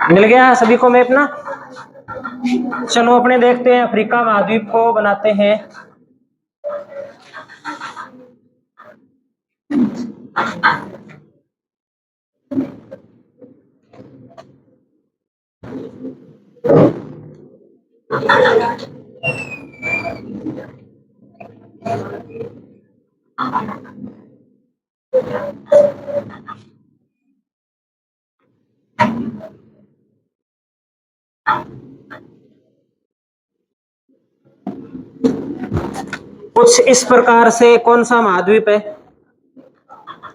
मिल गया सभी को मैप ना। चलो अपने देखते हैं, अफ्रीका महाद्वीप को बनाते हैं। कुछ इस प्रकार से कौन सा महाद्वीप है?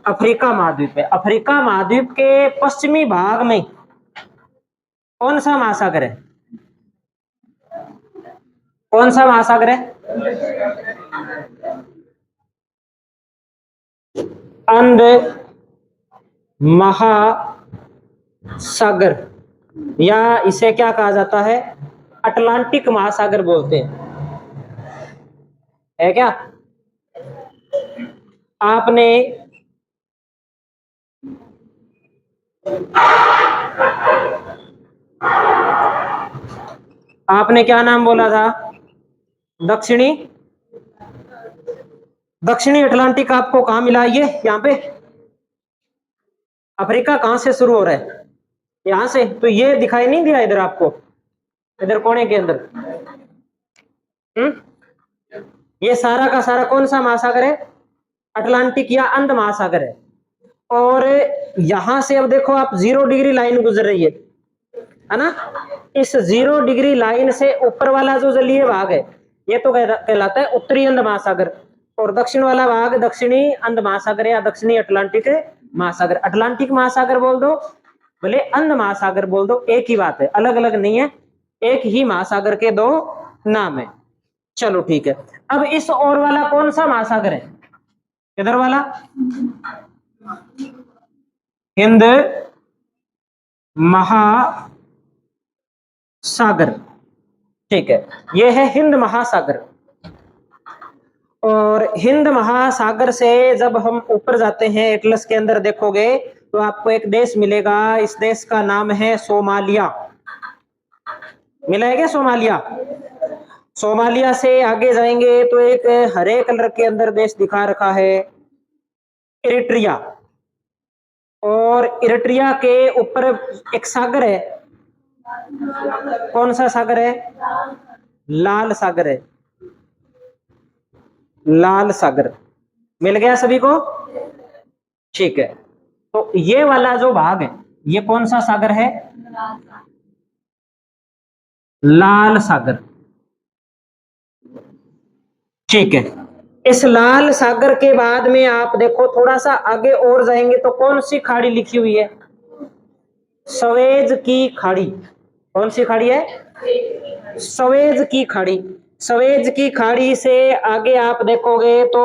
अफ्रीका महाद्वीप है। अफ्रीका महाद्वीप के पश्चिमी भाग में कौन सा महासागर है? कौन सा महासागर है? अंध महासागर, या इसे क्या कहा जाता है? अटलांटिक महासागर बोलते हैं, है क्या? आपने आपने क्या नाम बोला था? दक्षिणी दक्षिणी अटलांटिक आपको कहां मिला? ये यहाँ पे अफ्रीका कहां से शुरू हो रहा है? यहां से। तो ये दिखाई नहीं दिया इधर आपको, इधर कोने के अंदर? ये सारा का सारा कौन सा महासागर है? अटलांटिक या अंध महासागर है। और यहां से अब देखो आप, 0 डिग्री लाइन गुजर रही है ना? इस 0 डिग्री लाइन से ऊपर वाला जो जलीय भाग है, ये तो कहलाता है उत्तरी अंध महासागर, और दक्षिण वाला भाग दक्षिणी अंध महासागर या दक्षिणी अटलांटिक महासागर। अटलांटिक महासागर बोल दो, भले अंध महासागर बोल दो, एक ही बात है, अलग अलग नहीं है, एक ही महासागर के दो नाम है। चलो ठीक है। अब इस और वाला कौन सा महासागर है? इधर वाला हिंद महासागर, ठीक है, ये है हिंद महासागर। और हिंद महासागर से जब हम ऊपर जाते हैं, एटलस के अंदर देखोगे तो आपको एक देश मिलेगा, इस देश का नाम है सोमालिया। मिला है क्या सोमालिया? सोमालिया से आगे जाएंगे तो एक हरे कलर के अंदर देश दिखा रखा है, इरिट्रिया। और इरिट्रिया के ऊपर एक सागर है, कौन सा सागर है? लाल सागर है, लाल सागर। मिल गया सभी को? ठीक है। तो ये वाला जो भाग है, ये कौन सा सागर है? लाल सागर, ठीक है। इस लाल सागर के बाद में आप देखो, थोड़ा सा आगे और जाएंगे तो कौन सी खाड़ी लिखी हुई है? सवेज की खाड़ी। कौन सी खाड़ी है? सवेज की खाड़ी। सवेज की खाड़ी से आगे आप देखोगे तो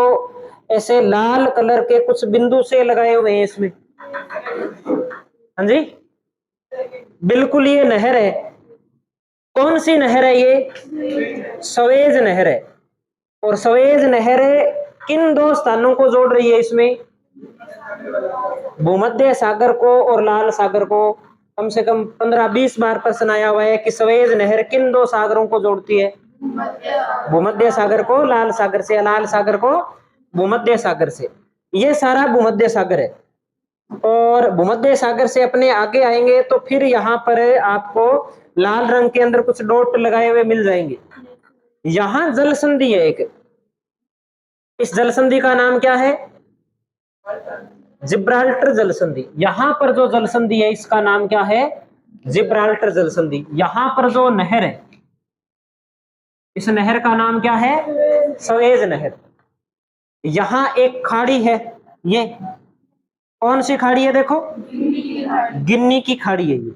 ऐसे लाल कलर के कुछ बिंदु से लगाए हुए हैं इसमें। हाँ जी, बिल्कुल, ये नहर है। कौन सी नहर है ये? सवेज नहर है। और सवेज नहर किन दो स्थानों को जोड़ रही है इसमें? भूमध्य सागर को और लाल सागर को। कम से कम 15-20 बार प्रश्न आया हुआ है कि सवेज नहर किन दो सागरों को जोड़ती है? भूमध्य सागर को लाल सागर से, लाल सागर को भूमध्य सागर से। ये सारा भूमध्य सागर है। और भूमध्य सागर से अपने आगे आएंगे तो फिर यहाँ पर आपको लाल रंग के अंदर कुछ डॉट लगाए हुए मिल जाएंगे। यहां जल संधि है एक, इस जल संधि का नाम क्या है? जिब्राल्टर जल संधि। यहां पर जो जल संधि है इसका नाम क्या है? जिब्राल्टर जल संधि। यहां पर जो नहर है, इस नहर का नाम क्या है? सवेज नहर। यहां एक खाड़ी है, ये कौन सी खाड़ी है? देखो, गिन्नी की खाड़ी है ये।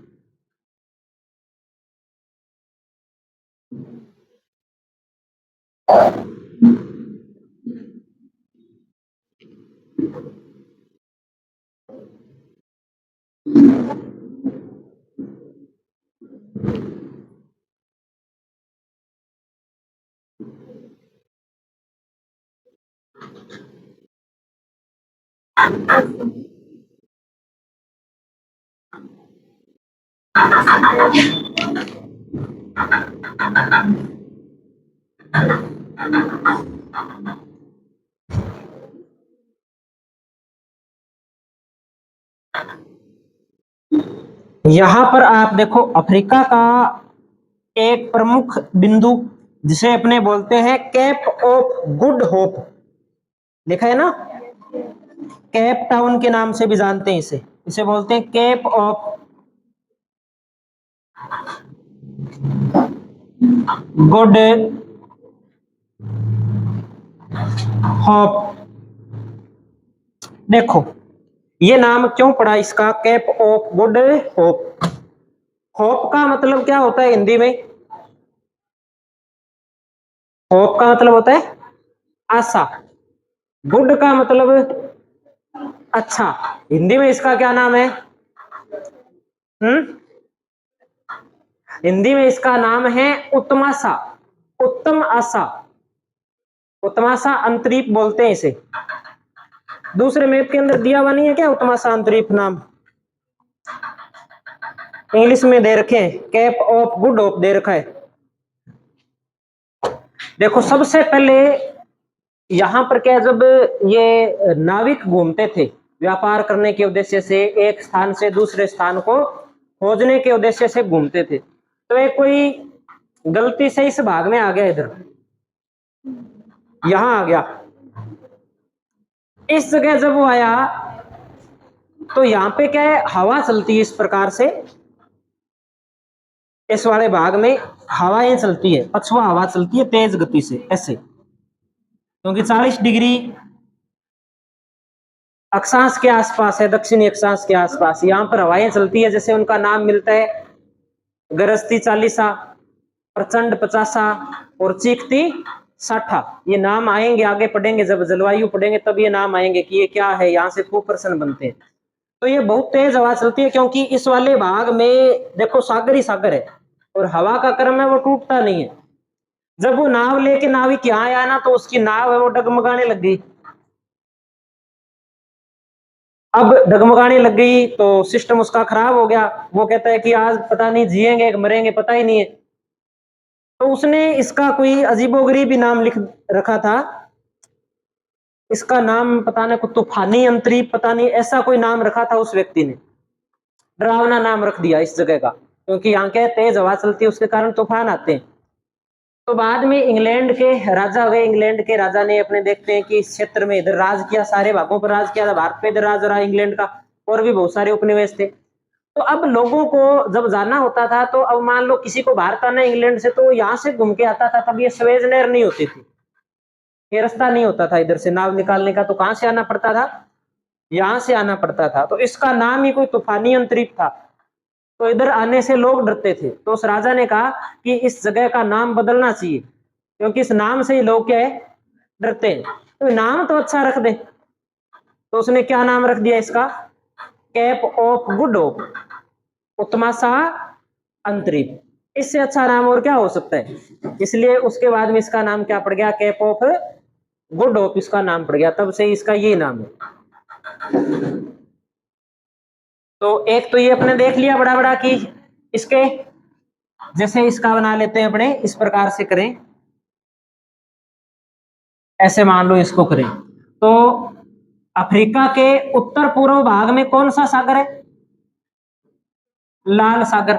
यहां पर आप देखो अफ्रीका का एक प्रमुख बिंदु जिसे अपने बोलते हैं केप ऑफ गुड होप, लिखा है ना, केप टाउन के नाम से भी जानते हैं इसे, इसे बोलते हैं केप ऑफ गुड होप। देखो ये नाम क्यों पड़ा इसका, cape of good hope. Hope का मतलब क्या होता है हिंदी में? होप का मतलब होता है आशा। गुड का मतलब अच्छा। हिंदी में इसका क्या नाम है? हम्म हिंदी में इसका नाम है उत्तमाशा, उत्तम आशा, उत्तमाशा अंतरीप बोलते हैं इसे। दूसरे मैप के अंदर दिया हुआ नहीं है क्या उत्तमाशा अंतरीप नाम? इंग्लिश में दे रखे हैं, cap of good hope they रखा है। देखो सबसे पहले यहां पर क्या, जब ये नाविक घूमते थे व्यापार करने के उद्देश्य से, एक स्थान से दूसरे स्थान को खोजने के उद्देश्य से घूमते थे, तो एक कोई गलती से इस भाग में आ गया, इधर यहां आ गया। इस जगह जब वो आया तो यहाँ पे क्या है, हवा चलती है इस प्रकार से, इस वाले भाग में हवाएं चलती है, पछुआ हवा चलती है तेज गति से ऐसे, क्योंकि 40 डिग्री अक्षांश के आसपास है, दक्षिणी अक्षांश के आसपास यहाँ पर हवाएं चलती है। जैसे उनका नाम मिलता है गरजती 40, प्रचंड 50 और चीखती 60। ये नाम आएंगे, आगे पढ़ेंगे, जब जलवायु पढ़ेंगे तब ये नाम आएंगे कि ये क्या है, यहाँ से खूब प्रश्न बनते हैं। तो ये बहुत तेज हवा चलती है, क्योंकि इस वाले भाग में देखो सागर ही सागर है और हवा का क्रम है वो टूटता नहीं है। जब वो नाव लेके नाविक यहाँ आया ना, तो उसकी नाव है वो डगमगाने लग गई। अब डगमगाने लग गई तो सिस्टम उसका खराब हो गया। वो कहता है कि आज पता नहीं जिएंगे मरेंगे पता ही नहीं है। तो उसने इसका कोई अजीबोगरीब नाम लिख रखा था, इसका नाम पता नहीं कुछ तूफानी अंतरीप, पता नहीं ऐसा कोई नाम रखा था उस व्यक्ति ने, डरावना नाम रख दिया इस जगह का, क्योंकि यहाँ के तेज हवा चलती है उसके कारण तूफान आते हैं। तो बाद में इंग्लैंड के राजा हुए, इंग्लैंड के राजा ने अपने देखते हैं कि इस क्षेत्र में इधर राज किया, सारे भागों पर राज किया था, भारत पे इधर राज रहा इंग्लैंड का, और भी बहुत सारे उपनिवेश थे। तो अब लोगों को जब जाना होता था, तो अब मान लो किसी को भारत आना है इंग्लैंड से, तो यहाँ से घूम के आता था। तब ये स्वेज नहर नहीं होती थी, ये रास्ता नहीं होता था इधर से नाव निकालने का, तो कहां से आना पड़ता था, यहाँ से आना पड़ता था। तो इसका नाम ही कोई तूफानी अंतरिक्ष था, तो इधर आने से लोग डरते थे। तो उस राजा ने कहा कि इस जगह का नाम बदलना चाहिए, क्योंकि इस नाम से ही लोग क्या है, डरते हैं, तो नाम तो अच्छा रख दे। तो उसने क्या नाम रख दिया इसका, कैप ऑफ गुड होप, उत्तमाशा अंतरिप। इससे अच्छा नाम और क्या हो सकता है। इसलिए उसके बाद में इसका नाम क्या पड़ गया, कैप ऑफ गुड होप इसका नाम पड़ गया, तब से इसका ये नाम है। तो एक तो ये अपने देख लिया बड़ा बड़ा कि इसके जैसे इसका बना लेते हैं अपने, इस प्रकार से करें, ऐसे मान लो इसको करें। तो अफ्रीका के उत्तर पूर्व भाग में कौन सा सागर है, लाल सागर।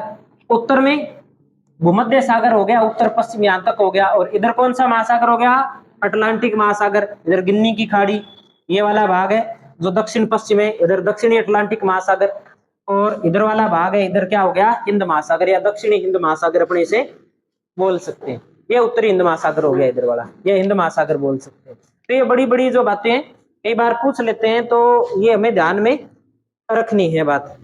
उत्तर में भूमध्य सागर हो गया, उत्तर पश्चिम यहां तक हो गया, और इधर कौन सा महासागर हो गया, अटलांटिक महासागर। इधर गिन्नी की खाड़ी ये वाला भाग है जो दक्षिण पश्चिम है, इधर दक्षिणी अटलांटिक महासागर, और इधर वाला भाग है, इधर क्या हो गया, हिंद महासागर या दक्षिणी हिंद महासागर अपने इसे बोल सकते हैं। ये उत्तरी हिंद महासागर हो गया इधर वाला, ये हिंद महासागर बोल सकते हैं। तो ये बड़ी बड़ी जो बातें कई बार पूछ लेते हैं, तो ये हमें ध्यान में रखनी है बात।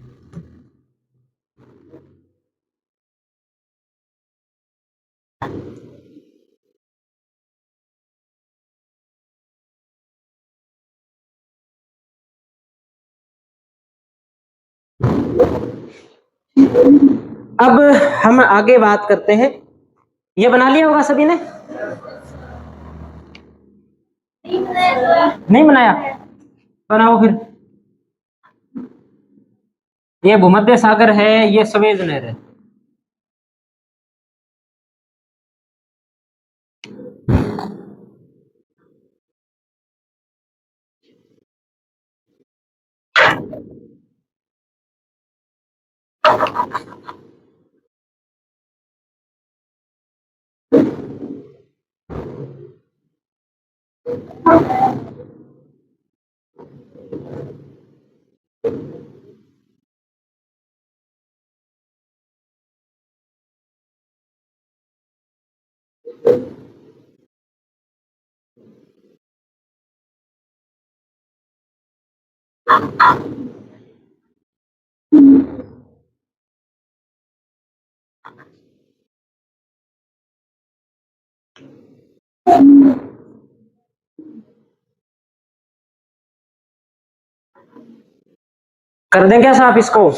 अब हम आगे बात करते हैं। ये बना लिया होगा सभी ने? नहीं बनाया? बनाओ फिर। ये भूमध्य सागर है, ये सवेज नहर है। कर दें क्या साहब इसको?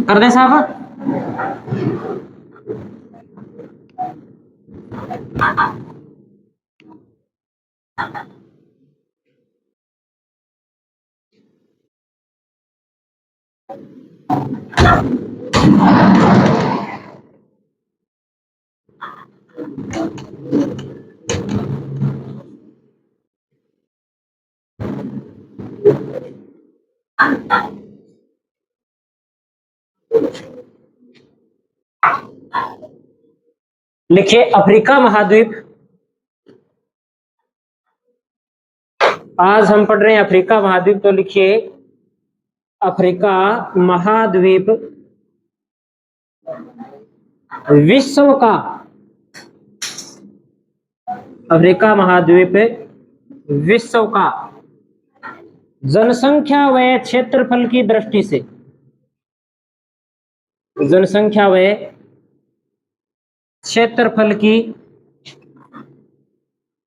कर दें साहब? लिखिए अफ्रीका महाद्वीप। आज हम पढ़ रहे हैं अफ्रीका महाद्वीप, तो लिखिए अफ्रीका महाद्वीप विश्व का, अफ्रीका महाद्वीप विश्व का जनसंख्या व क्षेत्रफल की दृष्टि से, जनसंख्या व क्षेत्रफल की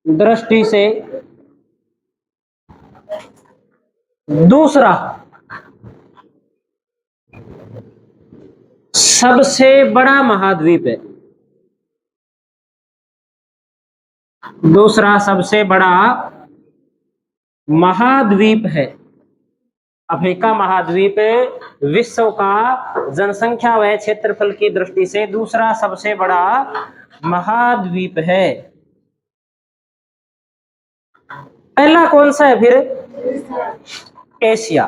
दृष्टि से दूसरा सबसे बड़ा महाद्वीप है। दूसरा सबसे बड़ा महाद्वीप है। अफ्रीका महाद्वीप विश्व का जनसंख्या व क्षेत्रफल की दृष्टि से दूसरा सबसे बड़ा महाद्वीप है। पहला कौन सा है फिर? एशिया।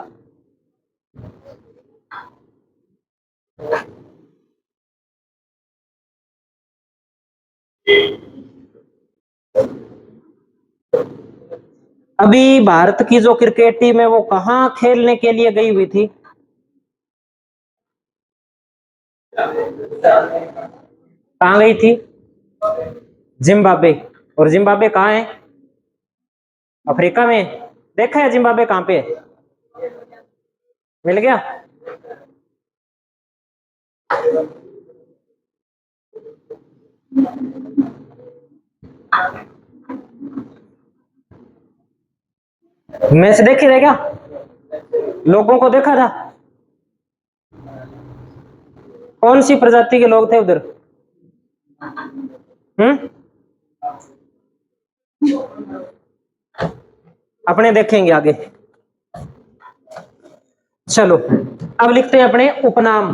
अभी भारत की जो क्रिकेट टीम है वो कहाँ खेलने के लिए गई हुई थी? कहाँ गई थी? जिम्बाब्वे। और जिम्बाब्वे कहाँ है? अफ्रीका में। देखा है जिम्बाब्वे कहाँ पे है? मिल गया? मैच देखे थे क्या? लोगों को देखा था? कौन सी प्रजाति के लोग थे उधर? अपने देखेंगे आगे। चलो अब लिखते हैं अपने उपनाम।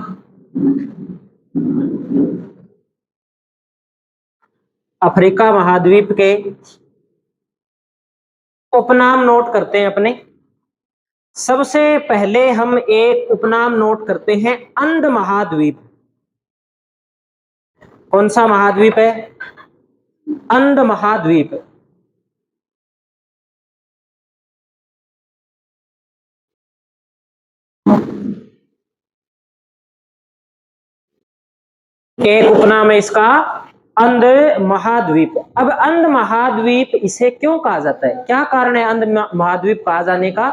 अफ्रीका महाद्वीप के उपनाम नोट करते हैं अपने। सबसे पहले हम एक उपनाम नोट करते हैं, अंध महाद्वीप। कौन सा महाद्वीप है? अंध महाद्वीप। एक उपनाम है इसका अंध महाद्वीप। अब अंध महाद्वीप इसे क्यों कहा जाता है, क्या कारण है अंध महाद्वीप कहा जाने का?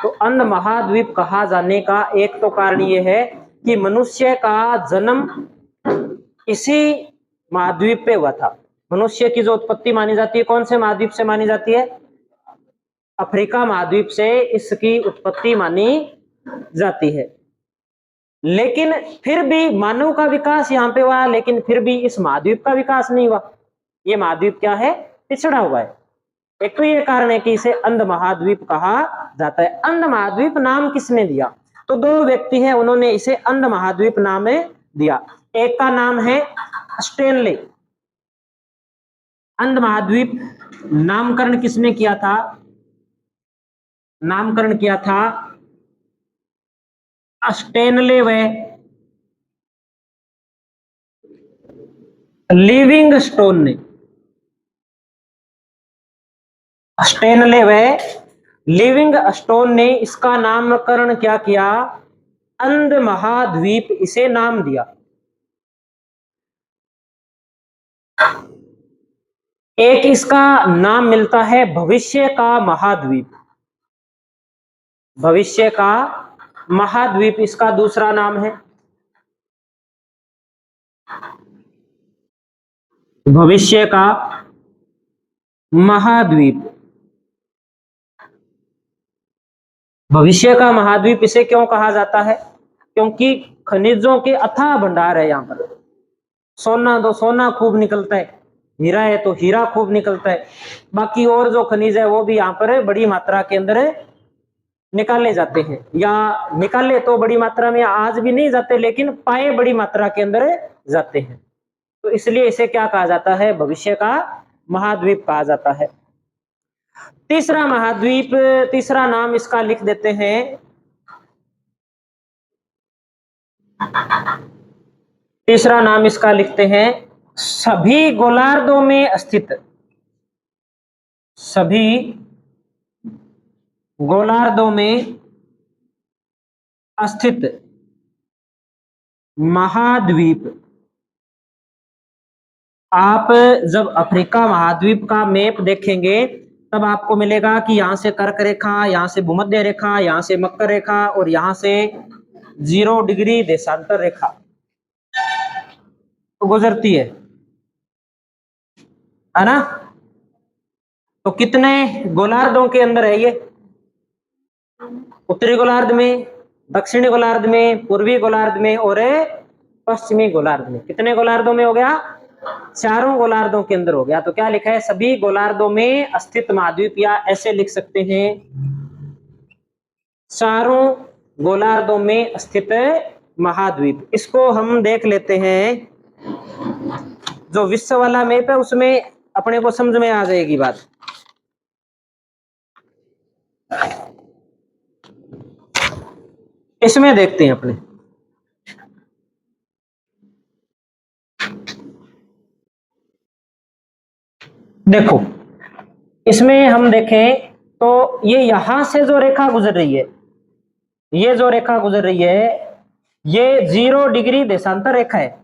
तो अंध महाद्वीप कहा जाने का एक तो कारण यह है कि मनुष्य का जन्म इसी महाद्वीप पे हुआ था। मनुष्य की जो उत्पत्ति मानी जाती है कौन से महाद्वीप से मानी जाती है? अफ्रीका महाद्वीप से इसकी उत्पत्ति मानी जाती है। लेकिन फिर भी मानव का विकास यहाँ पे हुआ, लेकिन फिर भी इस महाद्वीप का विकास नहीं हुआ। ये महाद्वीप क्या है? पिछड़ा हुआ है। एक तो ये कारण है कि इसे अंध महाद्वीप कहा जाता है। अंध महाद्वीप नाम किसने दिया? तो दो व्यक्ति हैं, उन्होंने इसे अंध महाद्वीप नाम दिया। एक का नाम है स्टेनले। अंध महाद्वीप नामकरण किसने किया था? नामकरण किया था स्टेनले व लिविंगस्टोन ने। स्टेनले व लिविंगस्टोन ने इसका नामकरण क्या किया? अंध महाद्वीप इसे नाम दिया। एक इसका नाम मिलता है भविष्य का महाद्वीप। भविष्य का महाद्वीप इसका दूसरा नाम है। भविष्य का महाद्वीप। भविष्य का महाद्वीप इसे क्यों कहा जाता है? क्योंकि खनिजों के अथाह भंडार है यहाँ पर। सोना तो सोना खूब निकलता है, हीरा है तो हीरा खूब निकलता है, बाकी और जो खनिज है वो भी यहाँ पर बड़ी मात्रा के अंदर निकाले जाते हैं, या निकाले तो बड़ी मात्रा में आज भी नहीं जाते, लेकिन पाए बड़ी मात्रा के अंदर जाते हैं। तो इसलिए इसे क्या कहा जाता है? भविष्य का महाद्वीप कहा जाता है। तीसरा महाद्वीप, तीसरा नाम इसका लिख देते हैं। तीसरा नाम इसका लिखते हैं सभी गोलार्धों में स्थित। सभी गोलार्धों में स्थित महाद्वीप। आप जब अफ्रीका महाद्वीप का मैप देखेंगे तब आपको मिलेगा कि यहां से कर्क रेखा, यहां से भूमध्य रेखा, यहां से मकर रेखा और यहां से 0 डिग्री देशांतर रेखा तो गुजरती है ना? तो कितने गोलार्धों के अंदर है ये? उत्तरी गोलार्ध में, दक्षिणी गोलार्ध में, पूर्वी गोलार्ध में और पश्चिमी गोलार्ध में। कितने गोलार्धों में हो गया? चारों गोलार्धों के अंदर हो गया। तो क्या लिखा है? सभी गोलार्धों में स्थित महाद्वीप, या ऐसे लिख सकते हैं चारों गोलार्धों में स्थित महाद्वीप। इसको हम देख लेते हैं, जो विश्व वाला मैप है उसमें अपने को समझ में आ जाएगी बात। इसमें देखते हैं अपने, देखो इसमें हम देखें तो ये यहां से जो रेखा गुजर रही है, ये जो रेखा गुजर रही है ये 0 डिग्री देशांतर रेखा है।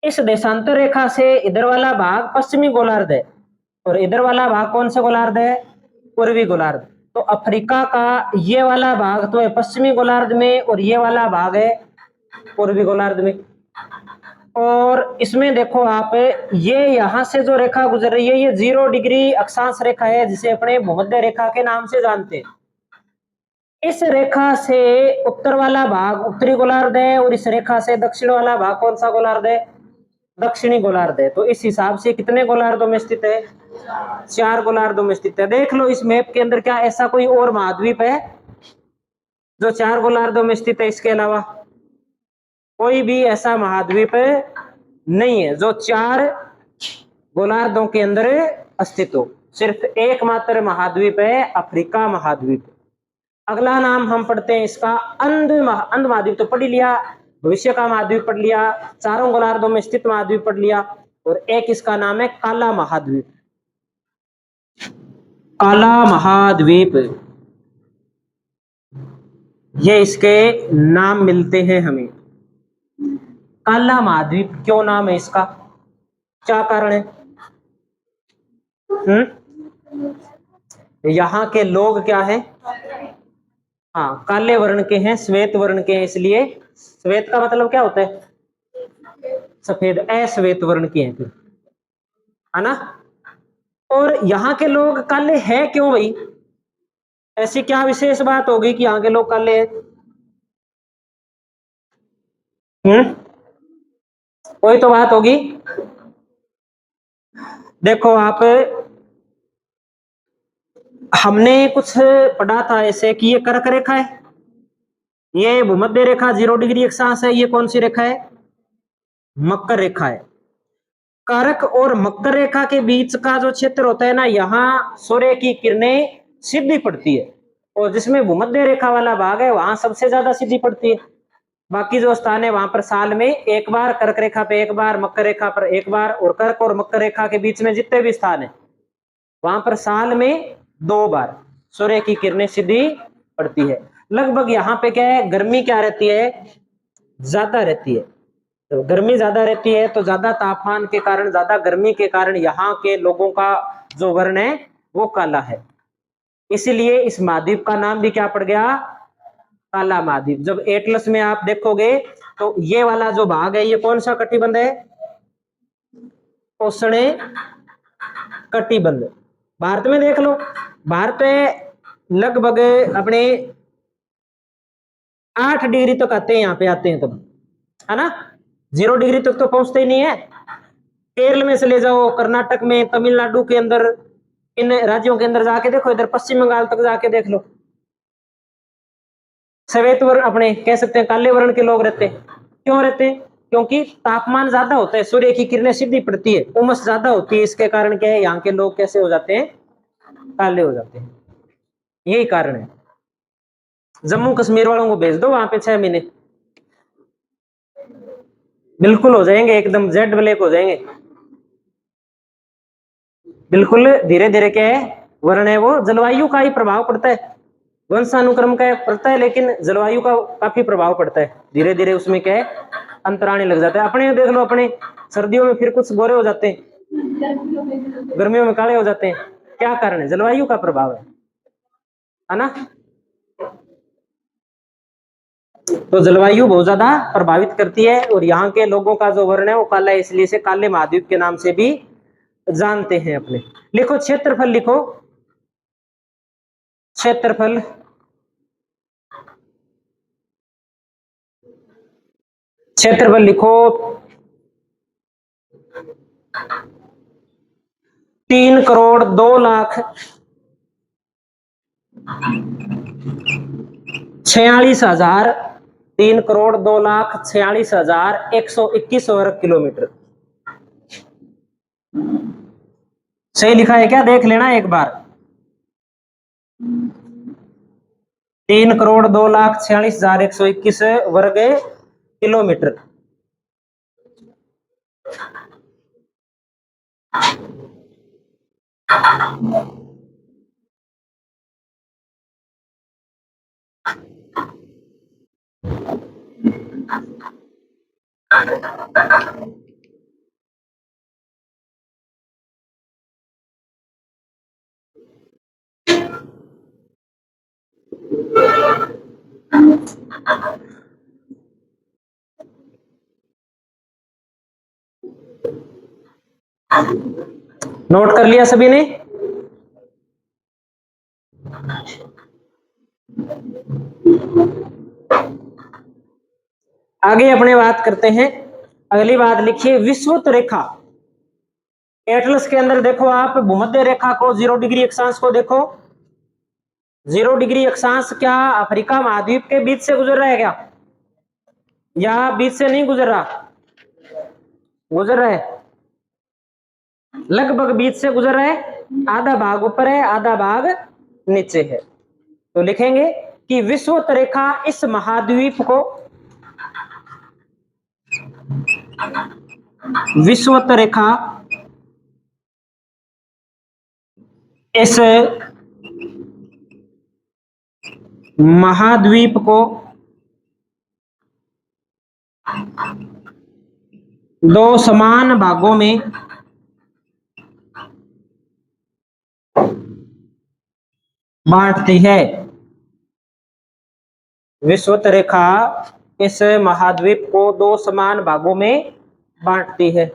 इस देशांतर रेखा से इधर वाला भाग पश्चिमी गोलार्ध है और इधर वाला भाग कौन सा गोलार्ध है? पूर्वी गोलार्ध। तो अफ्रीका का ये वाला भाग तो है पश्चिमी गोलार्ध में और ये वाला भाग है पूर्वी गोलार्ध में। और इसमें देखो आप, ये यहां से जो रेखा गुजर रही है ये 0 डिग्री अक्षांश रेखा है, जिसे अपने भूमध्य रेखा के नाम से जानते हैं। इस रेखा से उत्तर वाला भाग उत्तरी गोलार्ध है और इस रेखा से दक्षिण वाला भाग कौन सा गोलार्ध है? दक्षिणी गोलार्ध है। तो इस हिसाब से कितने गोलार्धों में स्थित है? 4 गोलार्धों में स्थित है। देख लो इस मैप के अंदर क्या ऐसा कोई और महाद्वीप है जो 4 गोलार्धों में स्थित है? इसके अलावा कोई भी ऐसा महाद्वीप नहीं है जो 4 गोलार्धों के अंदर स्थित हो। सिर्फ एकमात्र महाद्वीप है अफ्रीका महाद्वीप। अगला नाम हम पढ़ते हैं इसका अंध महाद्वीप तो पढ़ लिया, भविष्य का महाद्वीप पढ़ लिया, चारों गोलार्धों में स्थित महाद्वीप पढ़ लिया, और एक इसका नाम है काला महाद्वीप। काला महाद्वीप, ये इसके नाम मिलते हैं हमें। काला महाद्वीप क्यों नाम है इसका, क्या कारण है? यहाँ के लोग क्या है? हाँ, काले वर्ण के हैं, श्वेत वर्ण के हैं, इसलिए श्वेत का मतलब क्या होता है? सफेद, अश्वेत वर्ण के हैं फिर, है ना। और यहाँ के लोग काले हैं क्यों भाई? ऐसी क्या विशेष बात होगी कि यहाँ के लोग काले हैं? कोई तो बात होगी। देखो आप, हमने कुछ पढ़ा था ऐसे कि ये कर्क रेखा है, ये भूमध्य रेखा 0 डिग्री अक्षांश है, ये कौन सी रेखा है? मकर रेखा है। कर्क और मकर रेखा के बीच का जो क्षेत्र होता है ना, यहाँ सूर्य की किरणें सीधी पड़ती है, और जिसमें भूमध्य रेखा वाला भाग है वहां सबसे ज्यादा सीधी पड़ती है। बाकी जो स्थान है वहां पर साल में एक बार, कर्क रेखा पे एक बार, मकर रेखा पर एक बार, और कर्क और मकर रेखा के बीच में जितने भी स्थान है वहां पर साल में 2 बार सूर्य की किरणें सीधी पड़ती है। लगभग यहाँ पे क्या है, गर्मी क्या रहती है? ज्यादा रहती है। तो गर्मी ज्यादा रहती है तो ज्यादा तापमान के कारण, ज्यादा गर्मी के कारण यहाँ के लोगों का जो वर्ण है वो काला है। इसीलिए इस महाद्वीप का नाम भी क्या पड़ गया? काला महाद्वीप। जब एटलस में आप देखोगे तो ये वाला जो भाग है ये कौन सा कटिबंध है? उष्ण कटिबंध। भारत में देख लो, भारत में लगभग अपने 8 डिग्री तक आते हैं, यहाँ पे आते हैं तब, है ना। 0 डिग्री तक तो पहुंचते ही नहीं है। केरल में से ले जाओ, कर्नाटक में, तमिलनाडु के अंदर, इन राज्यों के अंदर जाके देखो, इधर पश्चिम बंगाल तक जाके देख लो, श्वेत वर्ण, अपने कह सकते हैं काले वर्ण के लोग रहते हैं। क्यों रहते हैं? क्योंकि तापमान ज्यादा होता है, सूर्य की किरणें सीधी पड़ती है, उमस ज्यादा होती है, इसके कारण क्या है, यहाँ के लोग कैसे हो जाते हैं? काले हो जाते हैं। यही कारण है। जम्मू कश्मीर वालों को भेज दो वहां पे 6 महीने, बिल्कुल हो जाएंगे, एकदम जेड ब्लैक हो जाएंगे। बिल्कुल धीरे धीरे क्या है, वर्ण है वो जलवायु का ही प्रभाव पड़ता है, वंशानुक्रम का पड़ता है, लेकिन जलवायु का काफी प्रभाव पड़ता है। धीरे धीरे उसमें क्या है, अंतर आने लग जाता है। अपने देख लो, अपने सर्दियों में फिर कुछ गोरे हो जाते हैं, गर्मियों में काले हो जाते हैं। क्या कारण है? जलवायु का प्रभाव है ना। तो जलवायु बहुत ज्यादा प्रभावित करती है, और यहाँ के लोगों का जो वर्ण है वो काला है, इसलिए से काले महाद्वीप के नाम से भी जानते हैं अपने। लिखो क्षेत्रफल, लिखो क्षेत्रफल। क्षेत्रफल लिखो 3,02,46,000 3,02,46,121 वर्ग किलोमीटर। सही लिखा है क्या? देख लेना एक बार। 3,02,46,121 वर्ग किलोमीटर। नोट कर लिया सभी ने? आगे अपने बात करते हैं। अगली बात लिखिए, विषुवत रेखा। एटलस के अंदर देखो आप, भूमध्य रेखा को, 0 डिग्री अक्षांश को देखो। 0 डिग्री अक्षांश क्या अफ्रीका महाद्वीप के बीच से गुजर रहा है क्या, या बीच से नहीं गुजर रहा? गुजर रहा है, लगभग बीच से गुजर रहा है। आधा भाग ऊपर है, आधा भाग नीचे है। तो लिखेंगे कि विषुवत रेखा इस महाद्वीप को, विषुवत रेखा इस महाद्वीप को दो समान भागों में बांटती है। विषुवत रेखा इस महाद्वीप को दो समान भागों में बांटती है।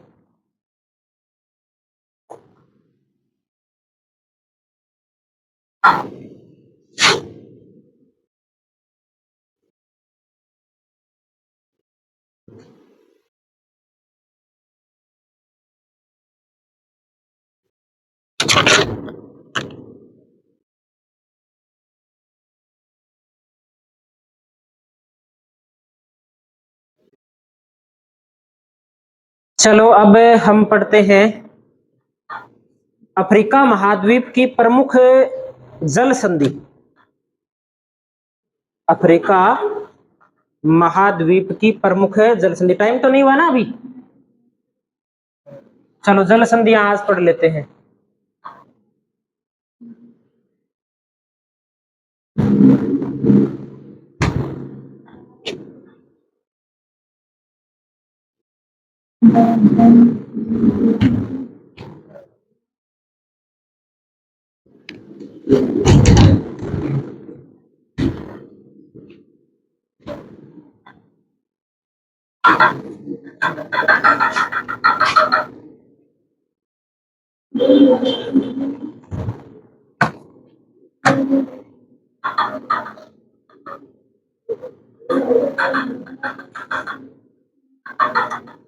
चलो अब हम पढ़ते हैं अफ्रीका महाद्वीप की प्रमुख जल संधि। अफ्रीका महाद्वीप की प्रमुख जल संधि। टाइम तो नहीं हुआ ना अभी? चलो जल संधियां आज पढ़ लेते हैं।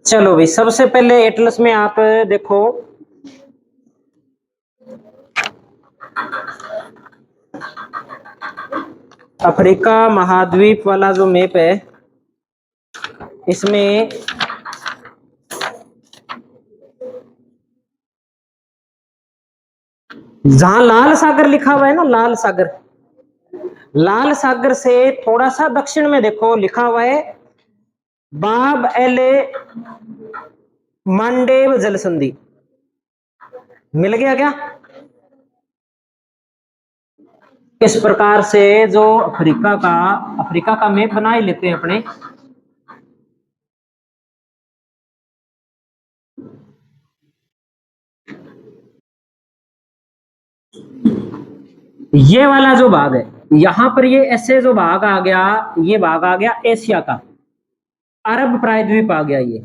चलो भाई, सबसे पहले एटलस में आप देखो, अफ्रीका महाद्वीप वाला जो मैप है इसमें जहां लाल सागर लिखा हुआ है ना, लाल सागर, लाल सागर से थोड़ा सा दक्षिण में देखो लिखा हुआ है बाब एल मांडेव जल संधि। मिल गया क्या? इस प्रकार से जो अफ्रीका का मैप बना ही लेते हैं अपने। ये वाला जो भाग है यहां पर, ये ऐसे जो भाग आ गया, ये भाग आ गया एशिया का, अरब प्रायद्वीप आ गया ये,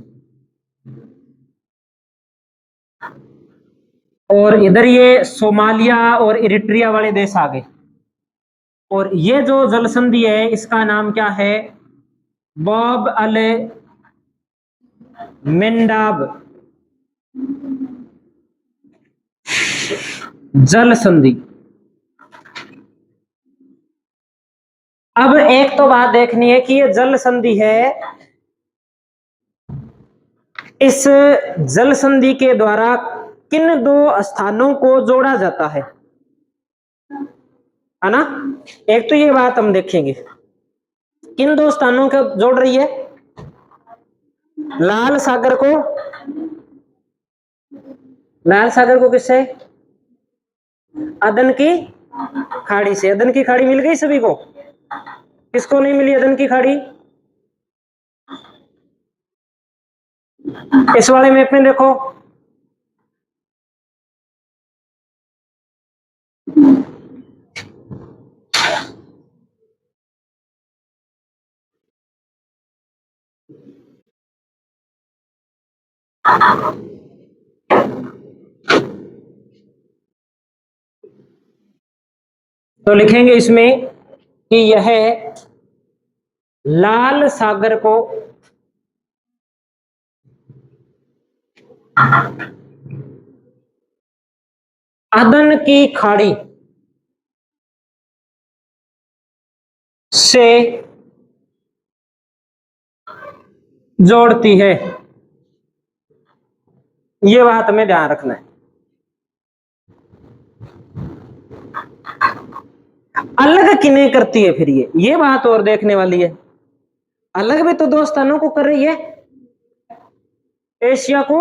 और इधर ये सोमालिया और इरिट्रिया वाले देश आ गए। और ये जो जल संधि है इसका नाम क्या है? बॉब अल मेंडाब जल संधि। अब एक तो बात देखनी है कि ये जल संधि है, इस जल संधि के द्वारा किन दो स्थानों को जोड़ा जाता है ना? एक तो ये बात हम देखेंगे, किन दो स्थानों को जोड़ रही है? लाल सागर को, लाल सागर को किससे? अदन की खाड़ी से। अदन की खाड़ी मिल गई सभी को? किसको नहीं मिली अदन की खाड़ी? इस वाले मैप में देखो, तो लिखेंगे इसमें कि यह लाल सागर को अदन की खाड़ी से जोड़ती है। ये बात हमें ध्यान रखना है। अलग किन्हें करती है फिर? ये बात और देखने वाली है। अलग भी तो दो स्थानों को कर रही है, एशिया को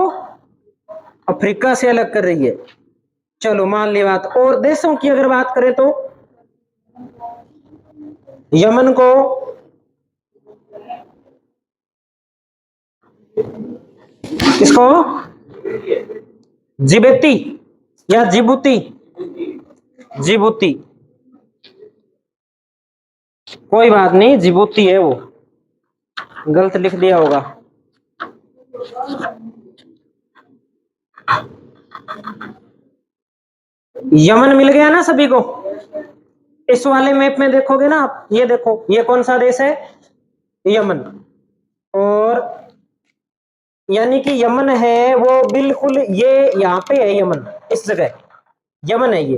अफ्रीका से अलग कर रही है। चलो मान ली बात। और देशों की अगर बात करें तो यमन को इसको जिबेती या जिबूती? जिबूती, कोई बात नहीं, जिबूती है, वो गलत लिख दिया होगा। यमन मिल गया ना सभी को। इस वाले मैप में देखोगे ना आप, ये देखो, ये कौन सा देश है? यमन। और यानी कि यमन है वो बिल्कुल, ये यहाँ पे है यमन, इस जगह यमन है ये।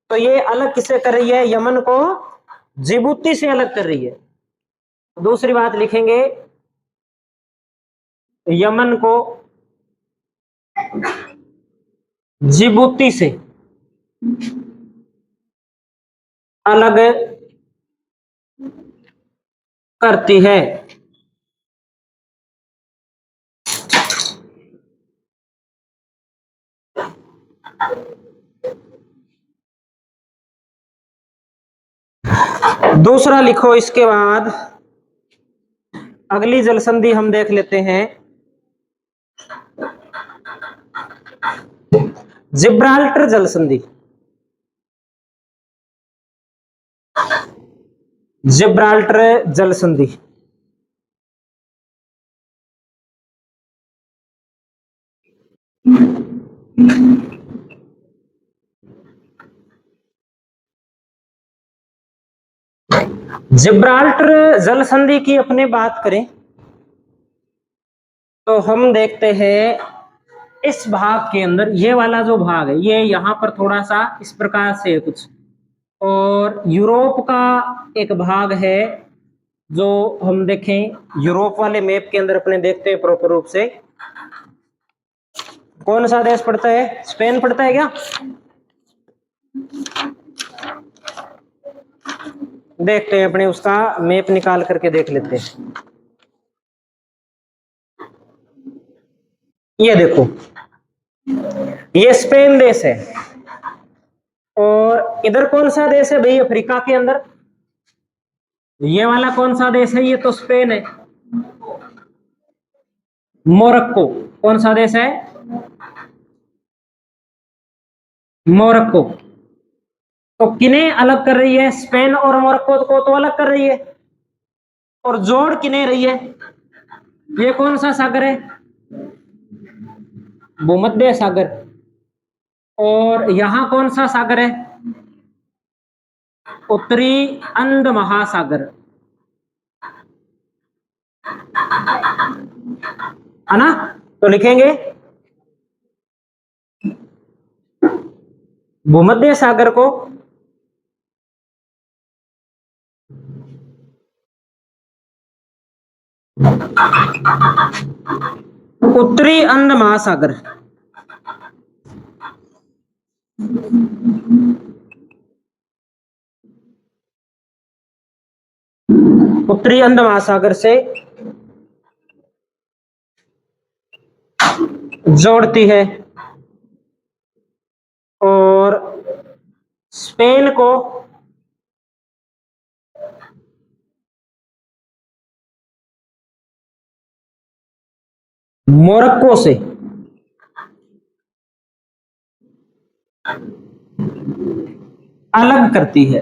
तो ये अलग किससे कर रही है? यमन को जिबूती से अलग कर रही है। दूसरी बात लिखेंगे, यमन को जिबूती से अलग करती है। दूसरा लिखो, इसके बाद अगली जल संधि हम देख लेते हैं, जिब्राल्टर जल संधि। जिब्राल्टर जल संधि, जिब्राल्टर जल संधि की अपने बात करें तो हम देखते हैं इस भाग के अंदर, ये वाला जो भाग है, ये यहां पर थोड़ा सा इस प्रकार से है कुछ, और यूरोप का एक भाग है जो हम देखें यूरोप वाले मैप के अंदर अपने देखते हैं प्रॉपर रूप से। कौन सा देश पड़ता है? स्पेन पड़ता है क्या? देखते हैं, अपने उसका मैप निकाल करके देख लेते हैं। ये देखो, ये स्पेन देश है, और इधर कौन सा देश है भाई? अफ्रीका के अंदर ये वाला कौन सा देश है? ये तो स्पेन है। मोरक्को कौन सा देश है? मोरक्को। तो किन्हें अलग कर रही है? स्पेन और मोरक्को को तो अलग कर रही है, और जोड़ किन्हें रही है? ये कौन सा सागर है? भूमध्य सागर। और यहां कौन सा सागर है? उत्तरी अंध महासागर, है ना? तो लिखेंगे भूमध्य सागर को उत्तरी अंध महासागर। उत्तरी अंध महासागर से जोड़ती है, और स्पेन को मोरक्को से अलग करती है।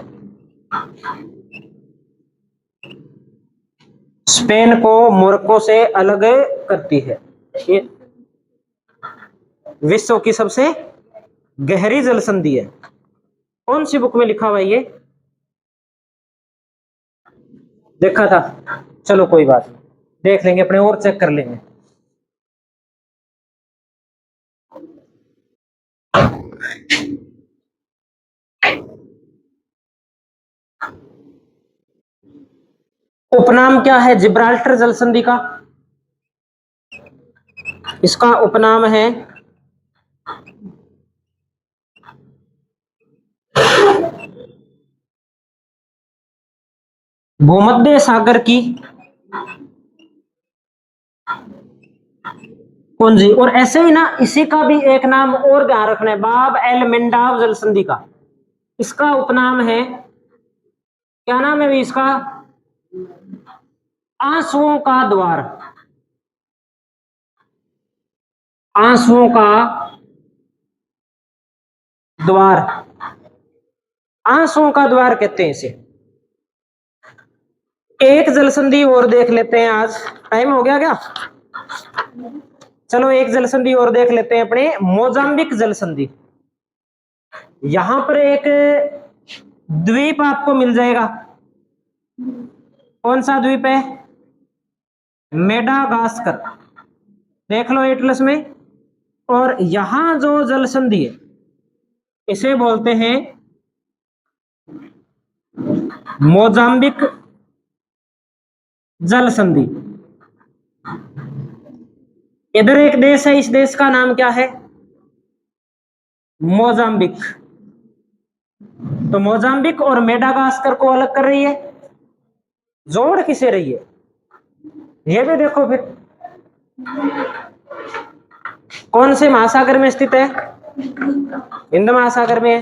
स्पेन को मोरक्को से अलग करती है। ये विश्व की सबसे गहरी जल संधि है। कौन सी बुक में लिखा हुआ है ये? देखा था? चलो कोई बात नहीं, देख लेंगे अपने और चेक कर लेंगे। उपनाम क्या है जिब्राल्टर जल संधि का? इसका उपनाम है भूमध्य सागर की कुंजी। और ऐसे ही ना, इसी का भी एक नाम और ध्यान रखना है, बाब एल मेंडाव जल संधि का। इसका उपनाम है, क्या नाम है भी इसका? आंसुओं का द्वार। आंसुओं का द्वार, आंसुओं का द्वार कहते हैं इसे। एक जलसंधि और देख लेते हैं, आज टाइम हो गया क्या? चलो एक जलसंधि और देख लेते हैं, अपने मोजाम्बिक जलसंधि। यहां पर एक द्वीप आपको मिल जाएगा। कौन सा द्वीप है? मेडागास्कर, देख लो एटलस में। और यहां जो जलसंधि है इसे बोलते हैं मोजाम्बिक जलसंधि। इधर एक देश है, इस देश का नाम क्या है? मोजाम्बिक। तो मोजाम्बिक और मेडागास्कर को अलग कर रही है, जोड़ किसे रही है? ये भी देखो फिर। कौन से महासागर में स्थित है? हिंद महासागर में है।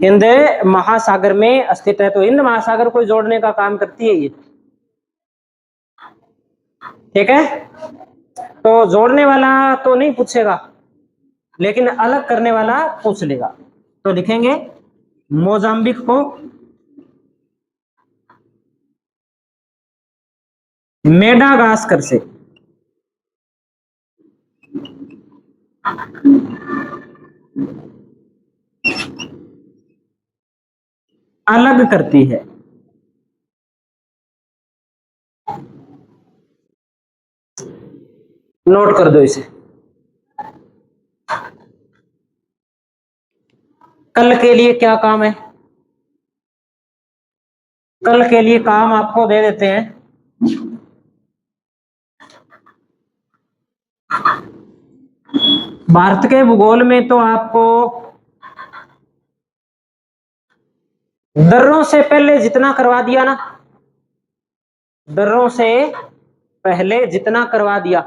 हिंद महासागर में स्थित है, तो हिंद महासागर को जोड़ने का काम करती है ये। ठीक है, तो जोड़ने वाला तो नहीं पूछेगा, लेकिन अलग करने वाला पूछ लेगा। तो लिखेंगे मोजाम्बिक को मेडागास्कर से अलग करती है। नोट कर दो इसे। कल के लिए क्या काम है? कल के लिए काम आपको दे देते हैं। भारत के भूगोल में तो आपको दर्रों से पहले जितना करवा दिया ना, दर्रों से पहले जितना करवा दिया